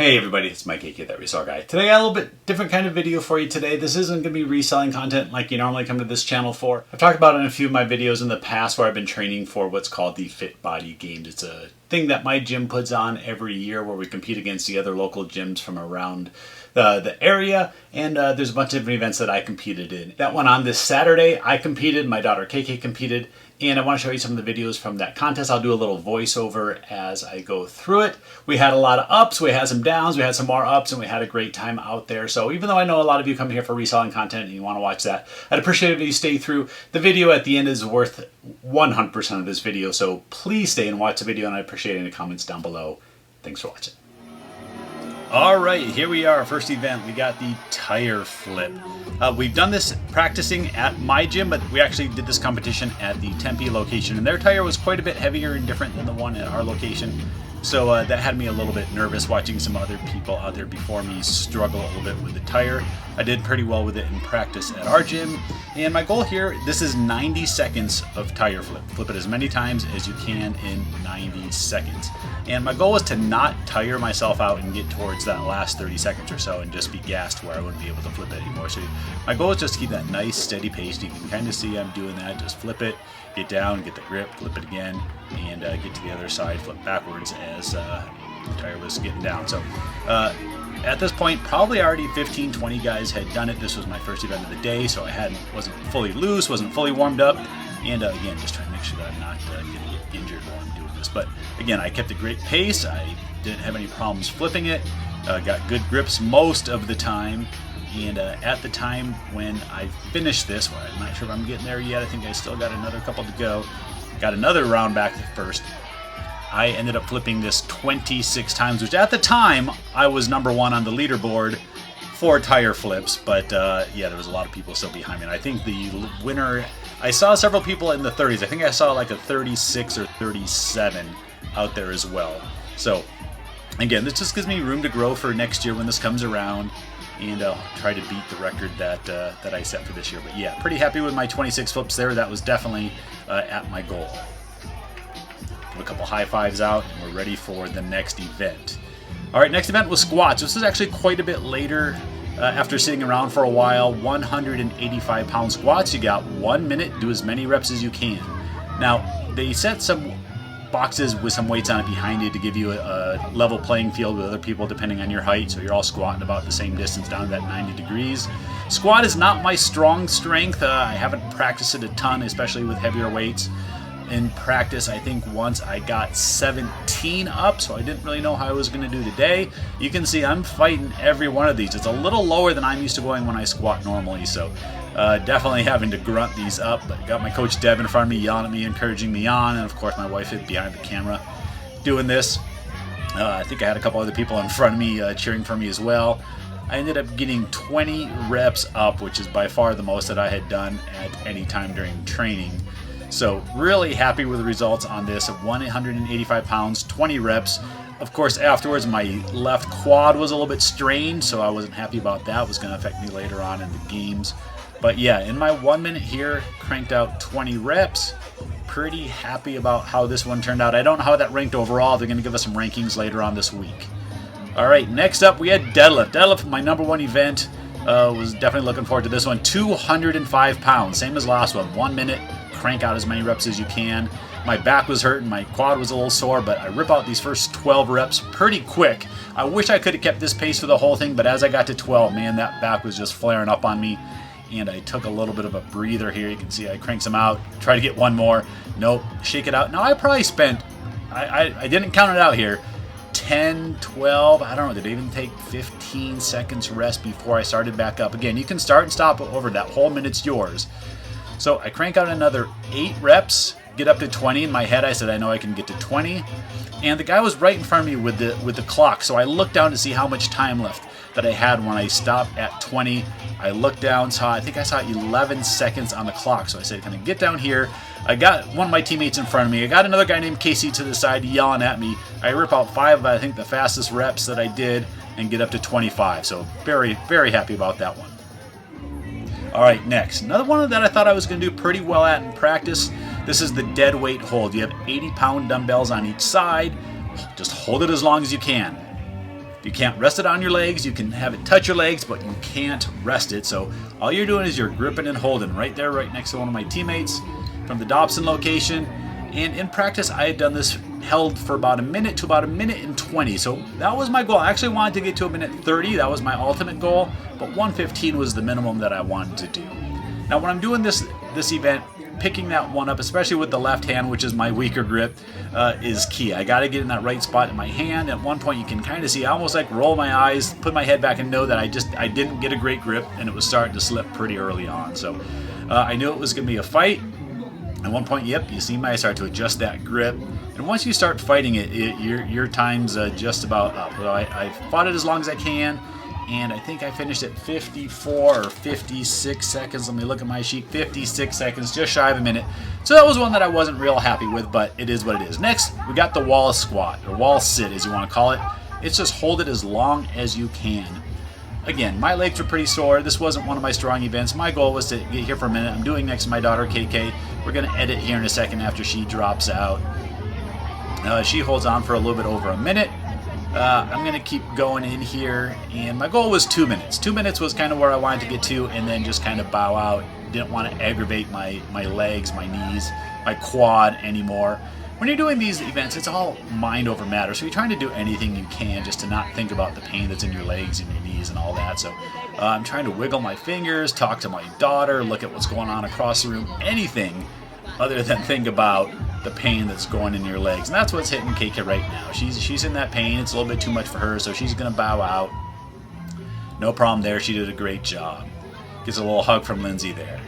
Hey everybody, it's Mike, aka That Reseller Guy. Today I got a little bit different kind of video for you today. This isn't going to be reselling content like you normally come to this channel for. I've talked about it in a few of my videos in the past where I've been training for what's called the Fit Body Games. It's a thing that my gym puts on every year where we compete against the other local gyms from around the area, and there's a bunch of different events that I competed in. That went on this Saturday. I competed, my daughter KK competed, and I want to show you some of the videos from that contest. I'll do a little voiceover as I go through it. We had a lot of ups, we had some downs, we had some more ups, and we had a great time out there. So even though I know a lot of you come here for reselling content and you want to watch that, I'd appreciate it if you stay through. The video at the end is worth 100% of this video, so please stay and watch the video, and I appreciate any comments down below. Thanks for watching. Alright, here we are, first event. We got the tire flip. We've done this practicing at my gym, but we actually did this competition at the Tempe location, and their tire was quite a bit heavier and different than the one at our location. So that had me a little bit nervous watching some other people out there before me struggle a little bit with the tire. I did pretty well with it in practice at our gym, and my goal here, this is 90 seconds of tire flip. Flip it as many times as you can in 90 seconds. And my goal was to not tire myself out and get towards that last 30 seconds or so and just be gassed where I wouldn't be able to flip it anymore. So my goal is just to keep that nice steady pace. You can kind of see I'm doing that. Just flip it, get down, get the grip, flip it again, and get to the other side, flip backwards as the tire was getting down. So at this point, probably already 15-20 guys had done it. This was my first event of the day, so I wasn't fully loose, wasn't fully warmed up, and again, just trying to make sure that I'm not going to get injured while I'm doing this. But again, I kept a great pace. I didn't have any problems flipping it. Got good grips most of the time. And at the time when I finished this, well, I'm not sure if I'm getting there yet. I think I still got another couple to go. Got another round back to first. I ended up flipping this 26 times, which at the time I was number one on the leaderboard for tire flips. But yeah, there was a lot of people still behind me. And I think the winner, I saw several people in the 30s. I think I saw like a 36 or 37 out there as well. So again, this just gives me room to grow for next year when this comes around, and try to beat the record that I set for this year. But yeah, pretty happy with my 26 flips there. That was definitely at my goal. Give a couple high fives out, and we're ready for the next event. All right, next event was squats. This is actually quite a bit later after sitting around for a while. 185-pound squats. You got 1 minute. Do as many reps as you can. Now, they set some boxes with some weights on it behind you to give you a level playing field with other people depending on your height, so you're all squatting about the same distance down to that 90 degrees. Squat is not my strong strength. I haven't practiced it a ton, especially with heavier weights. In practice, I think once I got 17 up, so I didn't really know how I was going to do today. You can see I'm fighting every one of these. It's a little lower than I'm used to going when I squat normally, so definitely having to grunt these up. But got my coach Deb in front of me yelling at me, encouraging me on, and of course my wife is behind the camera doing this. I think I had a couple other people in front of me cheering for me as well. I ended up getting 20 reps up, which is by far the most that I had done at any time during training. So really happy with the results on this of 185 pounds, 20 reps. Of course, afterwards, my left quad was a little bit strained, so I wasn't happy about that. It was going to affect me later on in the games. But yeah, in my 1 minute here, cranked out 20 reps. Pretty happy about how this one turned out. I don't know how that ranked overall. They're going to give us some rankings later on this week. All right, next up, we had deadlift. Deadlift, my number one event. Was definitely looking forward to this one. 205 pounds, same as last one. 1 minute. Crank out as many reps as you can. My back was hurting, my quad was a little sore, but I rip out these first 12 reps pretty quick. I wish I could have kept this pace for the whole thing, but as I got to 12, man, that back was just flaring up on me, and I took a little bit of a breather here. You can see I cranked some out, try to get one more. Nope, shake it out. Now I probably spent, I didn't count it out here, 10, 12, I don't know, did it even take 15 seconds rest before I started back up? Again, you can start and stop over, that whole minute's yours. So I crank out another 8 reps, get up to 20. In my head, I said, I know I can get to 20. And the guy was right in front of me with the clock. So I looked down to see how much time left that I had when I stopped at 20. I looked down, I think I saw 11 seconds on the clock. So I said, can I get down here? I got one of my teammates in front of me. I got another guy named Casey to the side yelling at me. I rip out 5 of, I think, the fastest reps that I did and get up to 25. So very, very happy about that one. All right, next. Another one that I thought I was going to do pretty well at in practice. This is the dead weight hold. You have 80-pound dumbbells on each side. Just hold it as long as you can. You can't rest it on your legs. You can have it touch your legs, but you can't rest it. So all you're doing is you're gripping and holding right there, right next to one of my teammates from the Dobson location. And in practice, I had done this held for about a minute to about a minute and 20. So that was my goal. I actually wanted to get to a minute 30. That was my ultimate goal, but 1:15 was the minimum that I wanted to do. Now, when I'm doing this event, picking that one up, especially with the left hand, which is my weaker grip, is key. I got to get in that right spot in my hand. At one point, you can kind of see, I almost like roll my eyes, put my head back, and know that I didn't get a great grip, and it was starting to slip pretty early on. So I knew it was going to be a fight. At one point, yep, you see I start to adjust that grip. And once you start fighting it, your time's just about up. So I fought it as long as I can, and I think I finished at 54 or 56 seconds. Let me look at my sheet. 56 seconds, just shy of a minute. So that was one that I wasn't real happy with, but it is what it is. Next, we got the wall squat, or wall sit as you want to call it. It's just hold it as long as you can. Again, my legs were pretty sore. This wasn't one of my strong events. My goal was to get here for a minute. I'm doing next to my daughter, KK. We're going to edit here in a second after she drops out. She holds on for a little bit over a minute. I'm going to keep going in here, and my goal was 2 minutes. 2 minutes was kind of where I wanted to get to, and then just kind of bow out. Didn't want to aggravate my legs, my knees, my quad anymore. When you're doing these events, it's all mind over matter. So you're trying to do anything you can just to not think about the pain that's in your legs and your knees and all that. So I'm trying to wiggle my fingers, talk to my daughter, look at what's going on across the room, anything other than think about the pain that's going in your legs. And that's what's hitting KK right now. She's in that pain. It's a little bit too much for her, so she's going to bow out. No problem there. She did a great job. Gets a little hug from Lindsay there.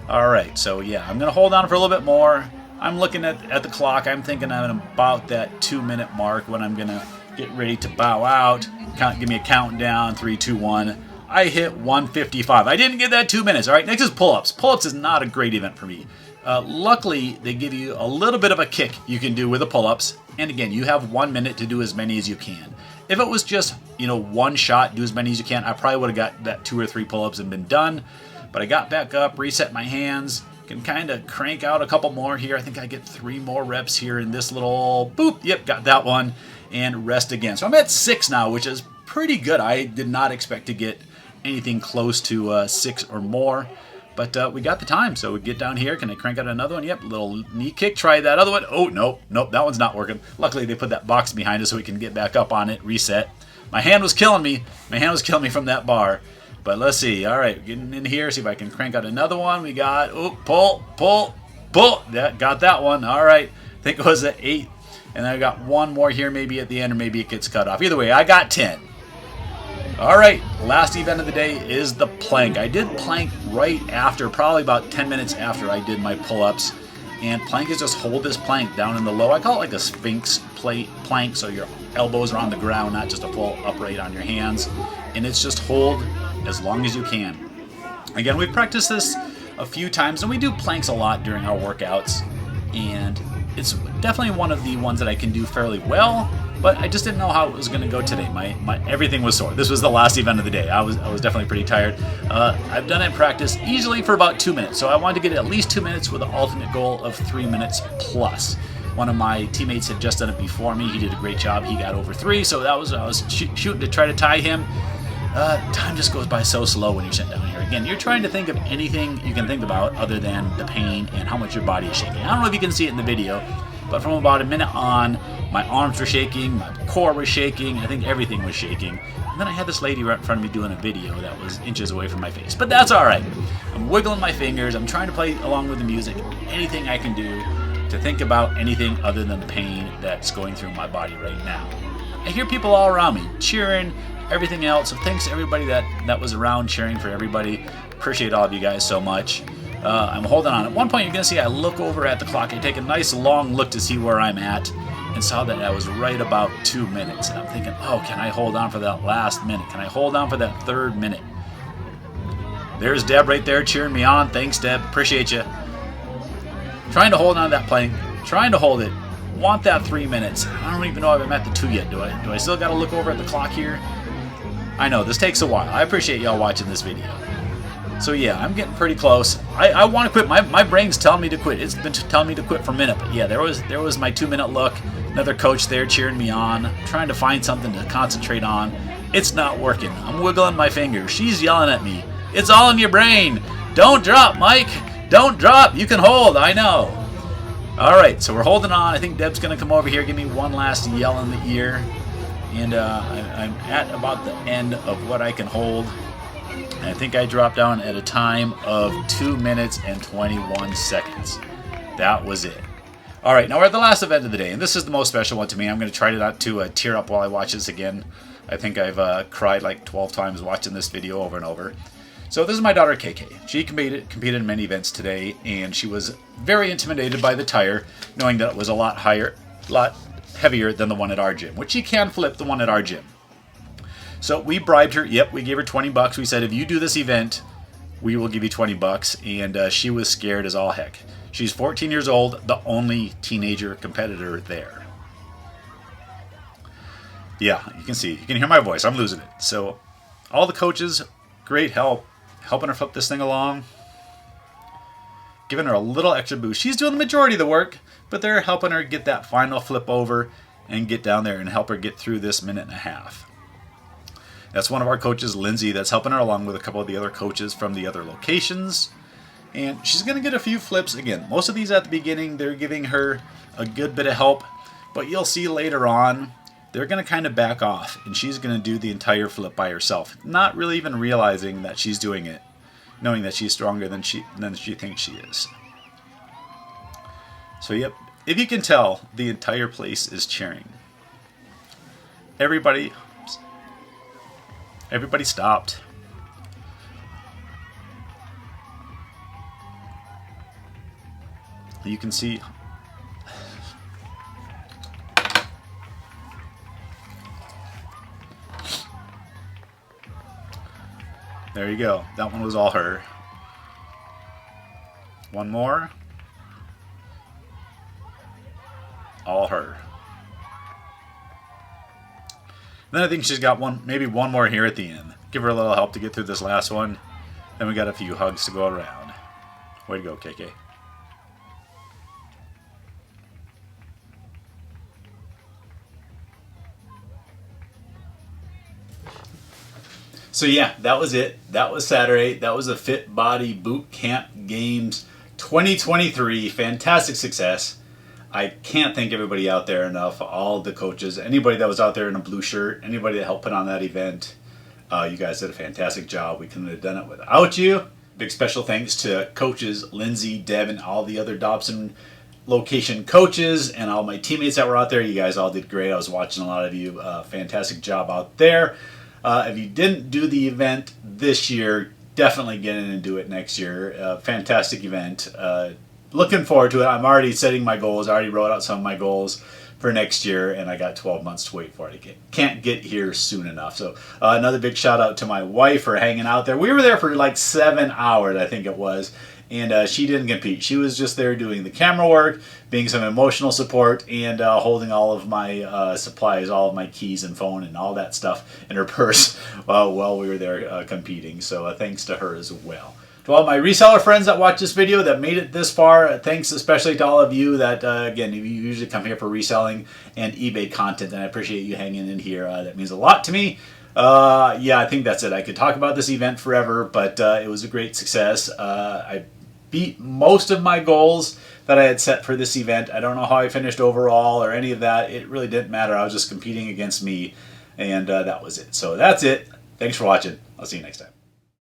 All right, so yeah, I'm going to hold on for a little bit more. I'm looking at the clock. I'm thinking I'm about that 2 minute mark when I'm going to get ready to bow out. Give me a countdown, 3, 2, 1. I hit 1:55. I didn't get that 2 minutes. All right, next is pull-ups. Pull-ups is not a great event for me. Luckily, they give you a little bit of a kick you can do with the pull-ups. And again, you have 1 minute to do as many as you can. If it was just, one shot, do as many as you can, I probably would have got that 2 or 3 pull-ups and been done. But I got back up, reset my hands, can kind of crank out a couple more here. I think I get 3 more reps here in this little boop. Yep, got that one. And rest again. So I'm at 6 now, which is pretty good. I did not expect to get anything close to 6 or more. But we got the time, so we get down here. Can I crank out another one? Yep, little knee kick. Try that other one. Oh, nope, that one's not working. Luckily, they put that box behind us so we can get back up on it, reset. My hand was killing me. My hand was killing me from that bar. But let's see. All right, getting in here. See if I can crank out another one. We got, pull. Got that one. All right. I think it was at 8. And then I got one more here maybe at the end, or maybe it gets cut off. Either way, I got 10. All right, last event of the day is the plank. I did plank right after, probably about 10 minutes after I did my pull-ups. And plank is just hold this plank down in the low. I call it like a sphinx plank, so your elbows are on the ground, not just a full upright on your hands. And it's just hold as long as you can. Again, we've practiced this a few times, and we do planks a lot during our workouts. And it's definitely one of the ones that I can do fairly well, but I just didn't know how it was going to go today. My everything was sore. This was the last event of the day. I was definitely pretty tired. I've done it in practice easily for about 2 minutes, so I wanted to get at least 2 minutes with an ultimate goal of 3 minutes plus. One of my teammates had just done it before me. He did a great job. He got over 3, so I was shooting to try to tie him. Time just goes by so slow when you're sitting down here. Again, you're trying to think of anything you can think about other than the pain and how much your body is shaking. I don't know if you can see it in the video, but from about a minute on, my arms were shaking, my core was shaking, I think everything was shaking. And then I had this lady right in front of me doing a video that was inches away from my face. But that's all right. I'm wiggling my fingers. I'm trying to play along with the music. Anything I can do to think about anything other than the pain that's going through my body right now. I hear people all around me cheering, everything else. So thanks to everybody that was around cheering for everybody. Appreciate all of you guys so much. I'm holding on. At one point, you're going to see I look over at the clock. I take a nice long look to see where I'm at and saw that I was right about 2 minutes. And I'm thinking, oh, can I hold on for that last minute? Can I hold on for that 3rd minute? There's Deb right there cheering me on. Thanks, Deb. Appreciate you. Trying to hold on to that plank. Trying to hold it. Want that 3 minutes. I don't even know if I'm at the 2 yet. Do I still got to look over at the clock here? I know, this takes a while. I appreciate y'all watching this video. So yeah, I'm getting pretty close. I want to quit. My brain's telling me to quit. It's been telling me to quit for a minute. But yeah, there was my 2-minute look. Another coach there cheering me on, trying to find something to concentrate on. It's not working. I'm wiggling my finger. She's yelling at me. It's all in your brain. Don't drop, Mike. Don't drop. You can hold. I know. All right, so we're holding on. I think Deb's going to come over here, give me one last yell in the ear. And I'm at about the end of what I can hold. And I think I dropped down at a time of 2 minutes and 21 seconds. That was it. All right, now we're at the last event of the day, and this is the most special one to me. I'm going to try not to tear up while I watch this again. I think I've cried like 12 times watching this video over and over. So this is my daughter, KK. She competed in many events today, and she was very intimidated by the tire, knowing that it was a lot heavier than the one at our gym, which she can flip the one at our gym. So we bribed her. Yep, we gave her 20 bucks. We said, if you do this event, we will give you 20 bucks. And she was scared as all heck. She's 14 years old, the only teenager competitor there. Yeah, you can see. You can hear my voice. I'm losing it. So all the coaches, great help, helping her flip this thing along, giving her a little extra boost. She's doing the majority of the work, but they're helping her get that final flip over and get down there and help her get through this minute and a half. That's one of our coaches, Lindsay, that's helping her along with a couple of the other coaches from the other locations. And she's going to get a few flips. Again, most of these at the beginning, they're giving her a good bit of help. But you'll see later on, they're going to kind of back off. And she's going to do the entire flip by herself. Not really even realizing that she's doing it. Knowing that she's stronger than she thinks she is. So yep, if you can tell, the entire place is cheering. Everybody stopped. You can see there you go. That one was all her. One more. All her. Then I think she's got maybe one more here at the end. Give her a little help to get through this last one. Then we got a few hugs to go around. Way to go, KK. So yeah, that was it. That was Saturday. That was the Fit Body Boot Camp Games 2023. Fantastic success. I can't thank everybody out there enough, all the coaches, anybody that was out there in a blue shirt, anybody that helped put on that event. You guys did a fantastic job. We couldn't have done it without you. Big special thanks to coaches Lindsay, Deb, and all the other Dobson location coaches and all my teammates that were out there. You guys all did great. I was watching a lot of you. Fantastic job out there. If you didn't do the event this year, definitely get in and do it next year. Fantastic event. Looking forward to it. I'm already setting my goals. I already wrote out some of my goals for next year, and I got 12 months to wait for it. I can't get here soon enough. So another big shout out to my wife for hanging out there. We were there for like 7 hours, I think it was. And she didn't compete. She was just there doing the camera work, being some emotional support, and holding all of my supplies, all of my keys and phone and all that stuff in her purse while we were there competing. So thanks to her as well. To all my reseller friends that watch this video that made it this far, thanks especially to all of you that, again, you usually come here for reselling and eBay content, and I appreciate you hanging in here. That means a lot to me. Yeah, I think that's it. I could talk about this event forever, but it was a great success. I beat most of my goals that I had set for this event. I don't know how I finished overall or any of that. It really didn't matter. I was just competing against me, and that was it. So that's it. Thanks for watching. I'll see you next time.